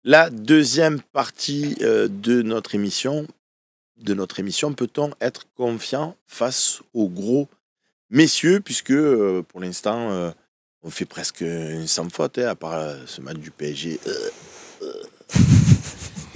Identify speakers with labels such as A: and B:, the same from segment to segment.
A: La deuxième partie de notre émission, peut-on être confiant face aux gros messieurs, puisque pour l'instant, on fait presque sans faute, à part ce match du PSG.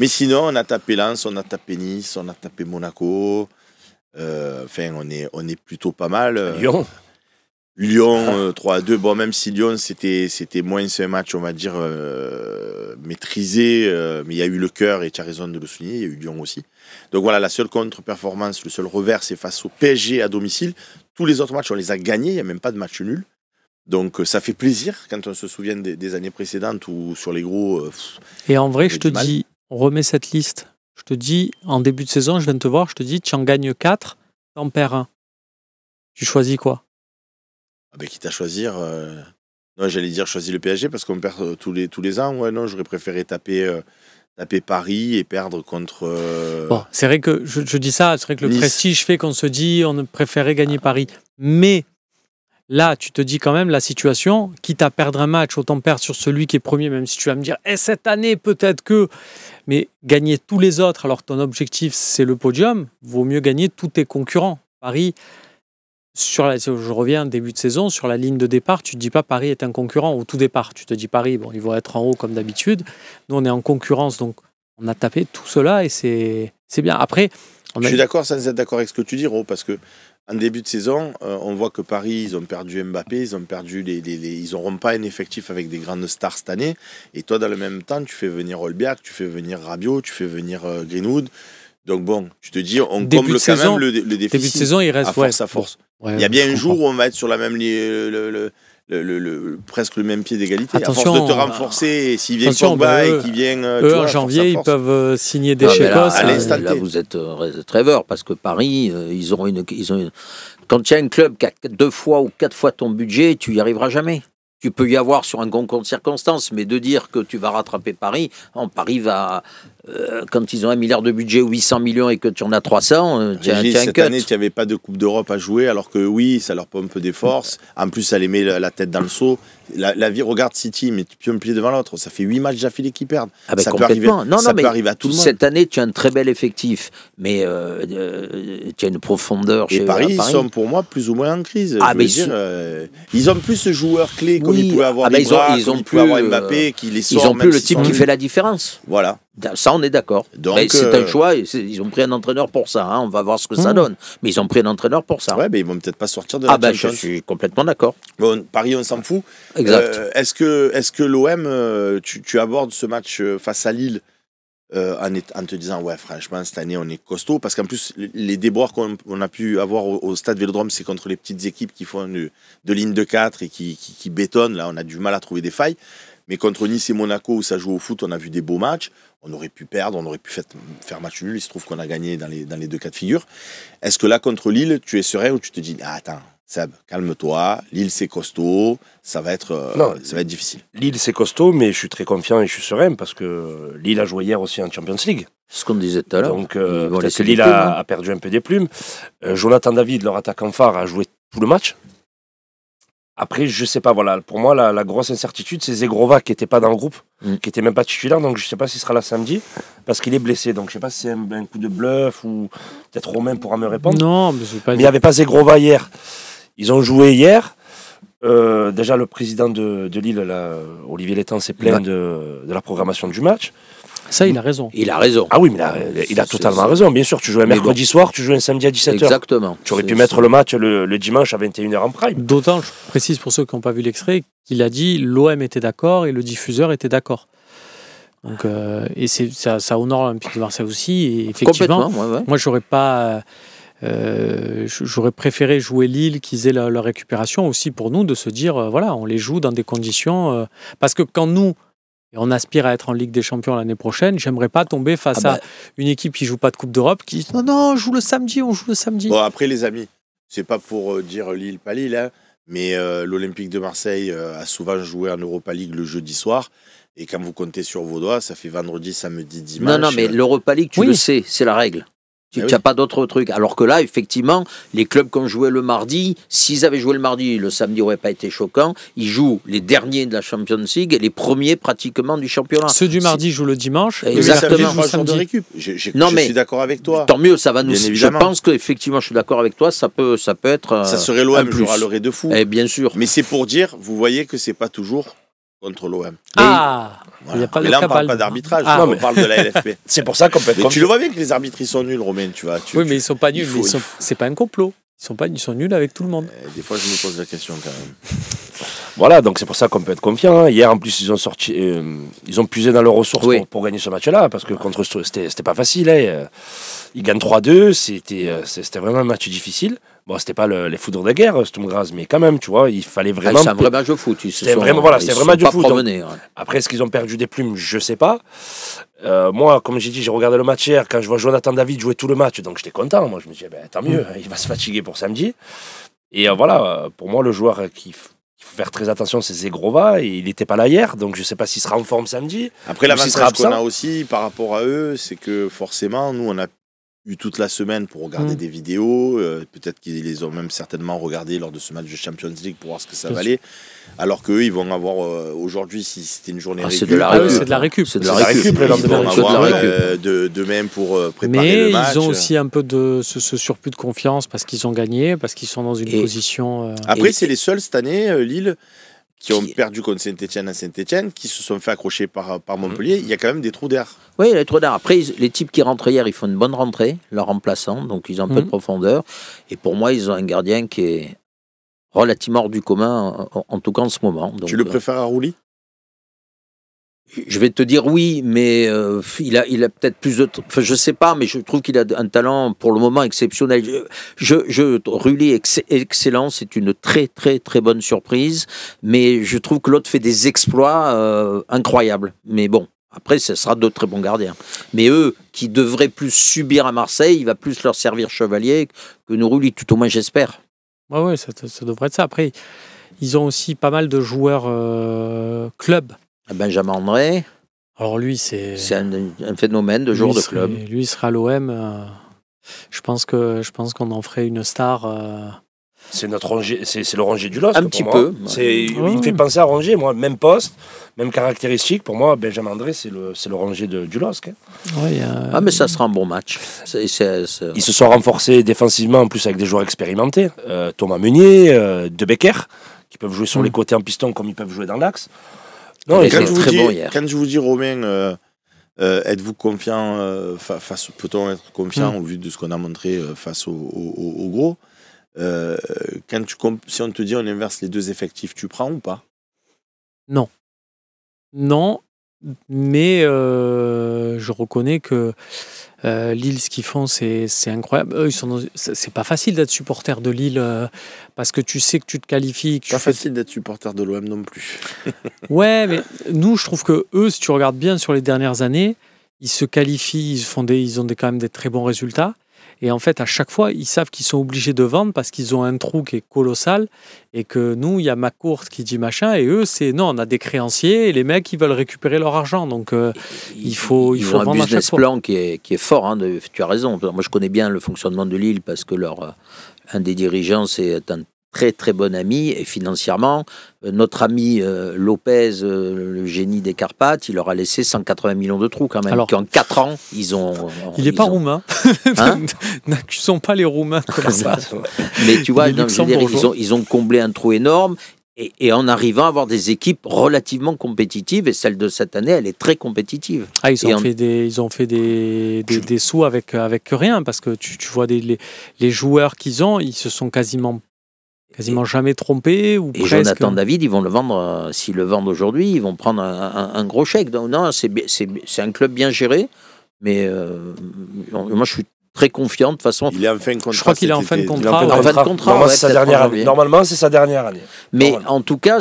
A: Mais sinon, on a tapé Lens, on a tapé Nice, on a tapé Monaco. Enfin, on est plutôt pas mal. Lyon 3-2. Bon, même si Lyon, c'était moins un match, on va dire, maîtrisé, mais il y a eu le cœur, et tu as raison de le souligner, il y a eu Lyon aussi. Donc voilà, la seule contre-performance, le seul revers, c'est face au PSG à domicile. Tous les autres matchs, on les a gagnés, il n'y a même pas de match nul. Donc ça fait plaisir quand on se souvient des années précédentes où sur les gros...
B: et en vrai, je te dis, on remet cette liste. Je te dis, en début de saison, je viens de te voir, je te dis, tu en gagnes 4, tu en perds 1. Tu choisis quoi?
A: Quitte à choisir... Non, j'allais dire choisir le PSG parce qu'on perd tous les ans. Ouais, non, j'aurais préféré taper Paris et perdre contre...
B: Bon, c'est vrai que je dis ça, c'est vrai que le
A: Nice.
B: prestige fait qu'on se dit on préférait gagner Paris. Mais là, tu te dis quand même la situation, quitte à perdre un match, autant perdre sur celui qui est premier, même si tu vas me dire cette année peut-être que... Mais gagner tous les autres alors que ton objectif c'est le podium, vaut mieux gagner tous tes concurrents. Paris... je reviens début de saison, sur la ligne de départ, tu ne te dis pas Paris est un concurrent au tout départ. Tu te dis Paris, bon, ils vont être en haut comme d'habitude. Nous, on est en concurrence, donc on a tapé tout cela et c'est bien. Après,
A: Je suis d'accord sans être d'accord avec ce que tu dis, Ro, parce que en début de saison, on voit que Paris, ils ont perdu Mbappé, ils ont perdu ils n'auront pas un effectif avec des grandes stars cette année. Et toi, dans le même temps, tu fais venir Olbiak, tu fais venir Rabiot, tu fais venir Greenwood. Donc bon, tu te dis, on comble quand même le déficit.
B: Début de saison, il reste
A: à force.
B: Ouais,
A: il y a bien un jour où on va être sur la même presque le même pied d'égalité.
B: Attention,
A: à force de te renforcer, s'il vient Pogba et qu'il vient...
B: Eux, en janvier, ils peuvent signer des chèques.
C: Là, vous êtes rêveur, parce que Paris, ils ont une... Quand tu as un club qui a 2 fois ou 4 fois ton budget, tu n'y arriveras jamais. Tu peux y avoir sur un concours de circonstances, mais de dire que tu vas rattraper Paris, Paris va... quand ils ont 1 milliard de budget ou 800 millions et que tu en as 300, tu as un cut.
A: Cette année, tu n'avais pas de Coupe d'Europe à jouer, alors que oui, ça leur pompe des forces. En plus, ça les met la tête dans le seau. La vie, regarde City, mais tu peux un pied devant l'autre. Ça fait 8 matchs d'affilée qu'ils perdent. Ça peut arriver à tout le monde.
C: Cette année, tu as un très bel effectif, mais tu as une profondeur.
A: Et Paris, ils sont pour moi plus ou moins en crise. Ils ont plus ce joueur clé comme ils pouvaient avoir ils ont plus avoir Mbappé qui les sort.
C: Ils ont plus le type qui fait la différence.
A: Voilà.
C: Ça, on est d'accord. C'est un choix. Ils ont pris un entraîneur pour ça. On va voir ce que ça donne. Mais ils ont pris un entraîneur pour ça.
A: Ouais, mais ils vont peut-être pas sortir de la Champions.
C: Je suis complètement d'accord.
A: Bon, Paris, on s'en fout.
C: Exact.
A: Est-ce que l'OM, tu abordes ce match face à Lille en te disant ouais, franchement, cette année, on est costaud, parce qu'en plus, les déboires qu'on a pu avoir au stade Vélodrome, c'est contre les petites équipes qui font de ligne de 4 et qui bétonnent. Là, on a du mal à trouver des failles. Mais contre Nice et Monaco, où ça joue au foot, on a vu des beaux matchs. On aurait pu perdre, on aurait pu faire match nul. Il se trouve qu'on a gagné dans les 2 cas de figure. Est-ce que là, contre Lille, tu es serein ou tu te dis attends, Seb, calme-toi. Lille, c'est costaud. Ça va être difficile.
D: Lille, c'est costaud, mais je suis très confiant et je suis serein parce que Lille a joué hier aussi en Champions League.
C: C'est ce qu'on disait tout à l'heure.
D: Donc, peut-être que Lille a perdu un peu des plumes. Jonathan David, leur attaquant phare, a joué tout le match. Après, je sais pas, voilà, pour moi, la grosse incertitude, c'est Zegrova qui n'était pas dans le groupe, qui n'était même pas titulaire, donc je sais pas s'il sera là samedi, parce qu'il est blessé, donc je sais pas si c'est un coup de bluff, ou peut-être Romain pourra me répondre.
B: Non, mais c'est pas...
D: Mais il n'y avait pas Zegrova hier. Ils ont joué hier. Déjà, le président de Lille, là, Olivier Létang, s'est plaint de la programmation du match.
B: Ça, il a raison.
C: Il a raison.
D: Ah oui, mais il a totalement raison. Bien sûr, tu joues un mercredi soir, tu joues un samedi à 17h.
C: Exactement.
D: Tu aurais pu mettre le match le dimanche à 21h en prime.
B: D'autant, je précise pour ceux qui n'ont pas vu l'extrait, qu'il a dit l'OM était d'accord et le diffuseur était d'accord. Donc, et ça honore l'Olympique de Marseille aussi. Et effectivement, moi, j'aurais pas... j'aurais préféré jouer Lille, qu'ils aient leur récupération aussi pour nous, de se dire, voilà, on les joue dans des conditions... parce que quand nous... Et on aspire à être en Ligue des Champions l'année prochaine. J'aimerais pas tomber face à une équipe qui joue pas de Coupe d'Europe, qui dit non, on joue le samedi.
A: Bon, après, les amis, c'est pas pour dire Lille, pas Lille, hein, mais l'Olympique de Marseille a souvent joué en Europa League le jeudi soir. Et quand vous comptez sur vos doigts, ça fait vendredi, samedi, dimanche.
C: Non, mais l'Europa League, tu le sais, c'est la règle. Tu n'as pas d'autres trucs. Alors que là, effectivement, les clubs qui ont joué le mardi, s'ils avaient joué le mardi, le samedi n'aurait pas été choquant. Ils jouent les derniers de la Champions League et les premiers pratiquement du championnat.
B: Ceux du mardi jouent le dimanche.
C: Exactement.
A: De récup. Je suis d'accord avec toi.
C: Tant mieux, ça va nous. Je pense qu'effectivement, je suis d'accord avec toi. Ça peut être.
A: Ça serait l'OM, je râlerais de fou.
C: Et bien sûr.
A: Mais c'est pour dire, vous voyez que c'est pas toujours contre l'OM.
B: Voilà.
A: Mais là, on ne parle pas d'arbitrage, on parle de la LFP.
D: C'est pour ça qu'on peut être
A: tu le vois bien que les arbitres ils sont nuls, Romain, tu vois.
B: Oui, mais ils sont pas nuls. C'est pas un complot. Ils sont nuls avec tout le monde.
A: Des fois, je me pose la question quand même.
D: Voilà, donc c'est pour ça qu'on peut être confiant. Hier, en plus, ils ont puisé dans leurs ressources pour gagner ce match-là, parce que contre c'était pas facile. Ils gagnent 3-2, c'était vraiment un match difficile. Bon, c'était pas les foudres de guerre, Sturm Graz, mais quand même, tu vois, il fallait vraiment.
C: C'est un vrai match de foot.
D: C'était vraiment du foot. Après, est-ce qu'ils ont perdu des plumes? Je sais pas. Moi, comme j'ai dit, j'ai regardé le match hier. Quand je vois Jonathan David jouer tout le match, donc j'étais content. Moi, je me disais, tant mieux, il va se fatiguer pour samedi. Et voilà, pour moi, le joueur qu'il faut faire très attention, c'est Zegrova. Et il n'était pas là hier, donc je sais pas s'il sera en forme samedi.
A: Après, l'avantage qu'on a aussi par rapport à eux, c'est que forcément, nous, on a eu toute la semaine pour regarder des vidéos. Peut-être qu'ils les ont même certainement regardées lors de ce match de Champions League pour voir ce que ça valait. Alors qu'eux, ils vont avoir aujourd'hui, si c'était une journée récup.
C: C'est de la récup.
B: C'est de la récup.
C: C'est de la récup.
A: Ils vont avoir de même pour préparer le match.
B: Mais ils ont aussi un peu de ce surplus de confiance parce qu'ils ont gagné, parce qu'ils sont dans une position.
A: Après, c'est les seuls cette année, Lille, qui ont perdu contre Saint-Etienne à Saint-Etienne, qui se sont fait accrocher par Montpellier. Il y a quand même des trous d'air.
C: Oui, il y a des trous d'air. Après, les types qui rentrent hier, ils font une bonne rentrée, leurs remplaçants, donc ils ont un peu de profondeur. Et pour moi, ils ont un gardien qui est relativement hors du commun, en tout cas en ce moment. Donc,
A: tu le préfères à Rouly?
C: Je vais te dire oui, mais il a peut-être plus de... Enfin, je sais pas, mais je trouve qu'il a un talent pour le moment exceptionnel. Rulli est excellent, c'est une très très très bonne surprise, mais je trouve que l'autre fait des exploits incroyables. Mais bon, après, ce sera d'autres très bons gardiens. Mais eux, qui devraient plus subir à Marseille, il va plus leur servir chevalier que nous Rulli, tout au moins j'espère.
B: Ouais, ça devrait être ça. Après, ils ont aussi pas mal de joueurs club.
C: Benjamin André.
B: Alors lui, c'est
C: un phénomène de joueur de club.
B: Lui, il sera à l'OM. Je pense qu'on en ferait une star.
D: C'est notre Rongier, c'est le Rongier du LOSC.
C: Un petit peu.
D: Il me fait penser à Rongier, moi, même poste, même caractéristique. Pour moi, Benjamin André, c'est le Rongier du LOSC.
C: Mais ça sera un bon match.
D: Ils se sont renforcés défensivement, en plus avec des joueurs expérimentés. Thomas Meunier, De Becker, qui peuvent jouer sur les côtés en piston comme ils peuvent jouer dans l'axe.
A: Non, quand je vous dis, Romain, êtes-vous confiant peut-on être confiant au vu de ce qu'on a montré face au gros? Si on te dit on inverse les deux effectifs, tu prends ou pas?
B: Non, mais je reconnais que Lille, ce qu'ils font, c'est incroyable. Eux, c'est pas facile d'être supporter de Lille parce que tu sais que tu te qualifies.
A: Pas facile d'être supporter de l'OM non plus.
B: Ouais, mais nous, je trouve que eux, si tu regardes bien sur les dernières années, ils se qualifient, ils ont quand même des très bons résultats. Et en fait, à chaque fois, ils savent qu'ils sont obligés de vendre parce qu'ils ont un trou qui est colossal et que nous, il y a McCourt qui dit machin et eux, c'est non, on a des créanciers et les mecs, ils veulent récupérer leur argent. Donc, il faut vendre
C: un business plan qui est fort. Hein, tu as raison. Moi, je connais bien le fonctionnement de Lille parce que un des dirigeants, c'est un très très bon ami et financièrement notre ami Lopez, le génie des Carpates, il leur a laissé 180 millions de trous quand même. Alors qu'en 4 ans il
B: n'est pas roumain. N'accusons pas les Roumains comme ça.
C: Mais tu vois, ils ont comblé un trou énorme et en arrivant à avoir des équipes relativement compétitives, et celle de cette année elle est très compétitive.
B: Ils ont fait des sous avec rien parce que tu vois les joueurs qu'ils ont, ils se sont quasiment jamais trompés ou presque.
C: Jonathan David, ils vont le vendre, s'ils le vendent aujourd'hui, ils vont prendre un gros chèque. Donc, non, c'est un club bien géré, mais moi je suis très confiant de toute façon.
A: Il est en fin de contrat.
B: Je crois qu'il est en fin de contrat.
D: Normalement, c'est sa dernière année.
C: Mais en tout cas,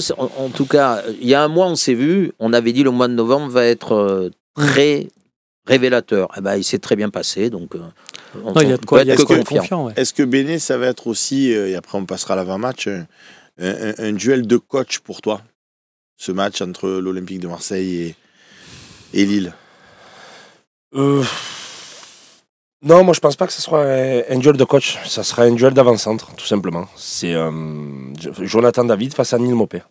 C: il y a un mois, on s'est vu, on avait dit le mois de novembre va être très révélateur. Eh ben, il s'est très bien passé, donc
B: il y a de quoi être confiant. Ouais.
A: Est-ce que Béné, ça va être aussi, et après on passera à l'avant-match, un duel de coach pour toi, ce match entre l'Olympique de Marseille et Lille?
D: Non, moi je pense pas que ce soit un duel de coach. Ça sera un duel d'avant-centre, tout simplement. C'est Jonathan David face à Neil Maupay,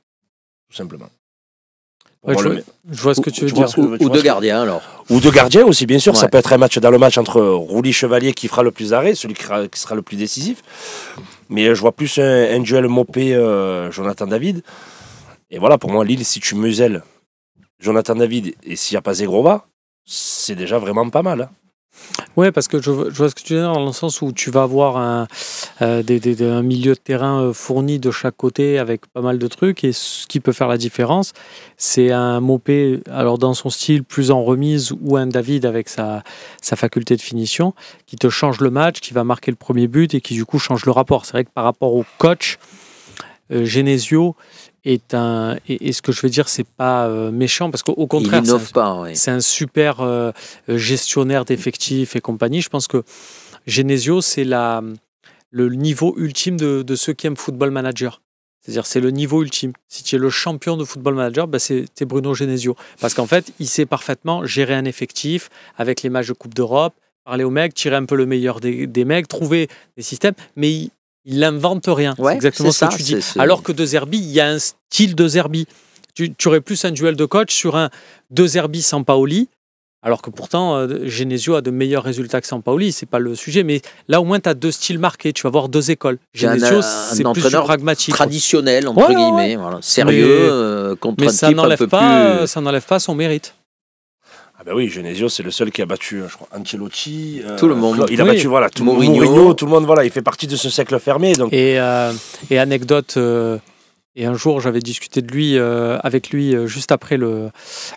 D: tout simplement.
B: Ouais, je vois ce que tu veux dire.
C: Ou deux gardiens alors.
D: Ou deux gardiens aussi, bien sûr.
C: Ouais.
D: Ça peut être un match dans le match entre Rouly Chevalier qui fera le plus d'arrêts, celui qui sera le plus décisif. Mais je vois plus un duel Maupay-Jonathan David. Et voilà, pour moi, Lille, si tu muselles Jonathan David et s'il n'y a pas Zegrova, c'est déjà vraiment pas mal. Hein.
B: Ouais, parce que je vois ce que tu veux dire dans le sens où tu vas avoir un milieu de terrain fourni de chaque côté avec pas mal de trucs et ce qui peut faire la différence, c'est un Maupay, alors dans son style plus en remise ou un David avec sa faculté de finition qui te change le match, qui va marquer le premier but et qui du coup change le rapport. C'est vrai que par rapport au coach, Genesio et ce que je veux dire, c'est pas méchant parce qu'au contraire, c'est un super gestionnaire d'effectifs et compagnie. Je pense que Genesio, c'est le niveau ultime de ceux qui aiment Football Manager. C'est-à-dire, c'est le niveau ultime. Si tu es le champion de Football Manager, c'est Bruno Genesio. Parce qu'en fait, il sait parfaitement gérer un effectif avec les matchs de Coupe d'Europe, parler aux mecs, tirer un peu le meilleur des mecs, trouver des systèmes, mais il n'invente rien.
C: Ouais,
B: c'est exactement ce que tu dis. Alors que De Zerbi, il y a un style De Zerbi. Tu aurais plus un duel de coach sur un De Zerbi sans Paoli, alors que pourtant, Genesio a de meilleurs résultats que Sampaoli. C'est pas le sujet. Mais là, au moins, tu as deux styles marqués. Tu vas voir deux écoles. Genesio, c'est plus du pragmatique.
C: Traditionnel, entre guillemets. Voilà. Sérieux, contre
B: mais
C: un type un peu plus...
B: ça n'enlève pas son mérite.
D: Ah ben oui, Genesio, c'est le seul qui a battu, je crois, Ancelotti.
C: Tout le monde.
D: Il a battu, voilà, tout Mourinho, tout le monde, voilà, il fait partie de ce cercle fermé. Donc.
B: Et anecdote, et un jour, j'avais discuté de lui, avec lui juste après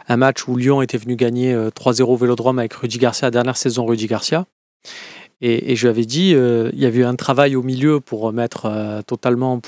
B: un match où Lyon était venu gagner 3-0 au Vélodrome avec Rudy Garcia, la dernière saison Rudy Garcia. Et je lui avais dit, il y avait eu un travail au milieu pour mettre totalement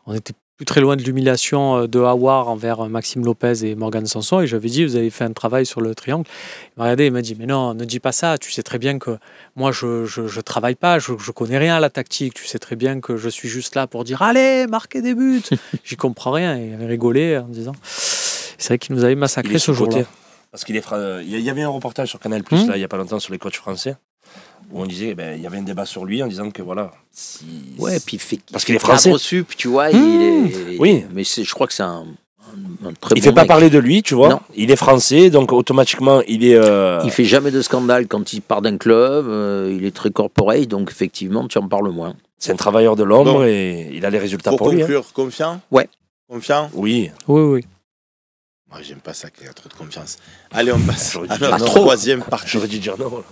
B: on était plus très loin de l'humiliation de Aouar envers Maxime Lopez et Morgan Sanson. Et j'avais dit, vous avez fait un travail sur le triangle. Il m'a regardé, il m'a dit, mais non, ne dis pas ça. Tu sais très bien que moi, je travaille pas, je connais rien à la tactique. Tu sais très bien que je suis juste là pour dire, allez, marquez des buts. J'y comprends rien. Et il avait rigolé en disant, c'est vrai qu'il nous avait massacré ce jour-là.
D: Parce qu'il il y avait un reportage sur Canal+, là, il y a pas longtemps, sur les coachs français. Où on disait, il y avait un débat sur lui en disant que voilà.
C: Ouais, puis
D: parce qu'il est français.
C: Sup, tu vois, oui. Mais je crois que c'est un très bon.
D: Il fait pas parler de lui, tu vois. Non. Il est français, donc automatiquement, il est.
C: Il fait jamais de scandale quand il part d'un club. Il est très corporate, donc effectivement, tu en parles moins.
D: C'est un travailleur de l'ombre et il a les résultats pour lui.
A: Pour conclure, confiant.
C: Ouais.
A: Confiant.
D: Oui.
B: Oui.
A: Moi, j'aime pas ça qu'il y a trop de confiance. Allez, on passe à
D: notre
A: troisième partie.
D: J'aurais dû dire non. Là.